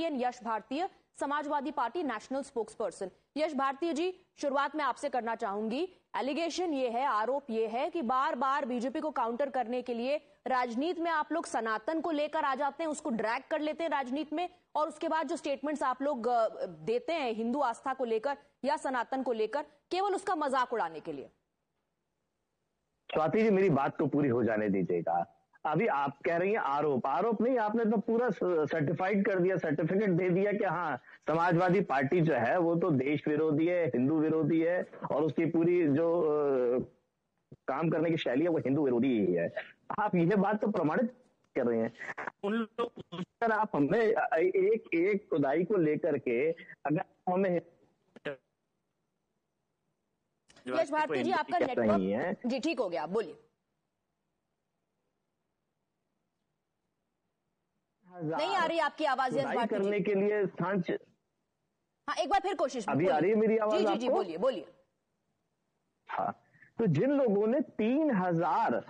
N यश भारतीय, Samajwadi party national spokesperson. यश भारतीय जी, शुरुआत में आपसे करना चाहूंगी। एलिगेशन ये है, आरोप ये है कि बार बार बीजेपी को काउंटर करने के लिए राजनीति में आप लोग सनातन को लेकर आ जाते हैं, उसको ड्रैग कर लेते हैं राजनीति में, और उसके बाद जो स्टेटमेंट्स आप लोग देते हैं हिंदू आस्था को लेकर या सनातन को लेकर, केवल उसका मजाक उड़ाने के लिए। स्वाति जी, मेरी बात तो पूरी हो जाने दीजिएगा। अभी आप कह रही हैं आरोप नहीं, आपने तो पूरा सर्टिफाइड कर दिया, सर्टिफिकेट दे दिया कि हाँ, समाजवादी पार्टी जो है वो तो देश विरोधी है, हिंदू विरोधी है, और उसकी पूरी जो काम करने की शैली है वो हिंदू विरोधी ही है। आप यह बात तो प्रमाणित कर रहे हैं। उन लोग आप हमें एक खुदाई को लेकर के अगर हमें यश भारती जी, आपका नेटवर्क जी ठीक हो गया, बोलिए। नहीं आ रही आपकी आवाज यश भारती करने के लिए स्थान। हाँ, एक बार फिर कोशिश। अभी आ रही है मेरी आवाज? जी जी, बोलिए बोलिए। हाँ, तो जिन लोगों ने 3000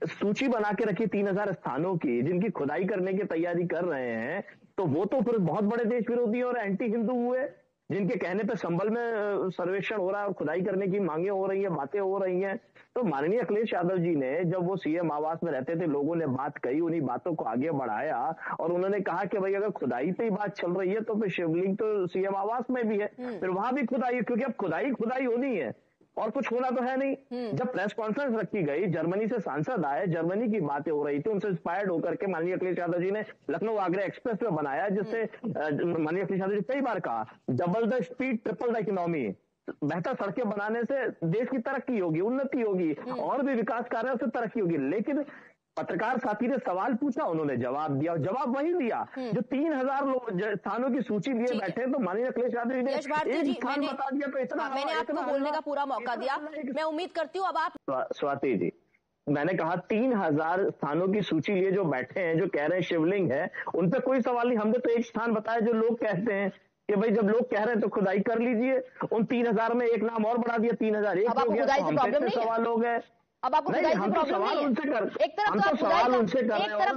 सूची बना के रखी, 3000 स्थानों की, जिनकी खुदाई करने की तैयारी कर रहे हैं, तो वो तो फिर बहुत बड़े देश विरोधी और एंटी हिंदू हुए, जिनके कहने पे संभल में सर्वेक्षण हो रहा है और खुदाई करने की मांगे हो रही है, बातें हो रही हैं। तो माननीय अखिलेश यादव जी ने, जब वो सीएम आवास में रहते थे, लोगों ने बात कही, उन्हीं बातों को आगे बढ़ाया और उन्होंने कहा कि भाई अगर खुदाई पे ही बात चल रही है तो फिर शिवलिंग तो सीएम आवास में भी है, फिर वहां भी खुदाई, क्योंकि अब खुदाई होनी है और कुछ होना तो है नहीं। जब प्रेस कॉन्फ्रेंस रखी गई, जर्मनी से सांसद आए, जर्मनी की बातें हो रही थी, उनसे इंस्पायर्ड होकर के माननीय अखिलेश यादव जी ने लखनऊ आगरा एक्सप्रेस वे बनाया, जिससे माननीय अखिलेश यादव जी कई बार कहा, double the speed triple the economy. बेहतर सड़कें बनाने से देश की तरक्की होगी, उन्नति होगी, और भी विकास कार्यों से तरक्की होगी। लेकिन पत्रकार साथी ने सवाल पूछा, उन्होंने जवाब दिया, और जवाब वही दिया जो 3000 लोग स्थानों की सूची लिए बैठे, तो माननीय अखिलेश यादव जी ने एक स्थान बता दिया, तो इतना मैंने आपको बोलने का पूरा मौका दिया। मैं उम्मीद करती हूँ अब आप। स्वाति जी, मैंने कहा 3000 स्थानों की सूची लिए जो बैठे हैं, जो कह रहे हैं शिवलिंग है, उन पर कोई सवाल नहीं। हमने तो एक स्थान बताया जो लोग कहते हैं कि भाई जब लोग कह रहे हैं तो खुदाई कर लीजिए। उन 3000 में एक नाम और बढ़ा दिया, 3001 हो गया, सवाल हो गए। अब आपको खुदाई से प्रॉब्लम नहीं है। एक तरफ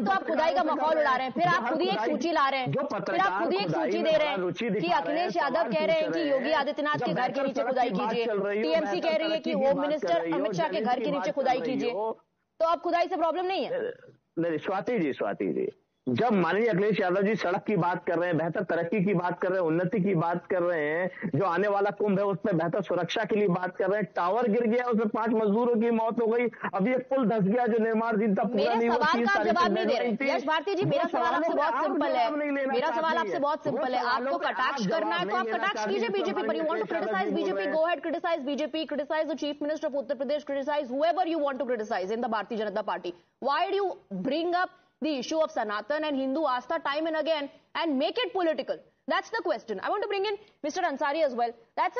तो आप खुदाई का माहौल उड़ा रहे हैं, फिर आप खुद ही एक सूची ला रहे हैं, फिर आप खुद ही एक सूची दे रहे हैं कि अखिलेश यादव कह रहे हैं कि योगी आदित्यनाथ के घर के नीचे खुदाई कीजिए, टीएमसी कह रही है कि होम मिनिस्टर अमित शाह के घर के नीचे खुदाई कीजिए। तो आप खुदाई से प्रॉब्लम नहीं है? नहीं, स्वाति जी, जब माननीय अखिलेश यादव जी सड़क की बात कर रहे हैं, बेहतर तरक्की की बात कर रहे हैं, उन्नति की बात कर रहे हैं, जो आने वाला कुंभ है उस पर बेहतर सुरक्षा के लिए बात कर रहे हैं, टावर गिर गया, उसमें 5 मजदूरों की मौत हो गई, अभी एक पुल धंस गया जो निर्माणाधीन था, पूरा नहीं हुआ। सवाल का जवाब नहीं दे रहे यश भारती जी। मेरा सवाल आपसे बहुत सिंपल है, आपको कटाक्ष करना है तो आप कटाक्ष कीजिए बीजेपी पर। You want to criticise BJP, go ahead, criticise BJP, criticise the chief minister of Uttar Pradesh, criticise whoever you want to criticize in the Bharatiya Janata Party. Why do you bring up the issue of Sanatan and Hindu Astha time and again and make it political? That's the question. I want to bring in Mr. Ansari as well. That's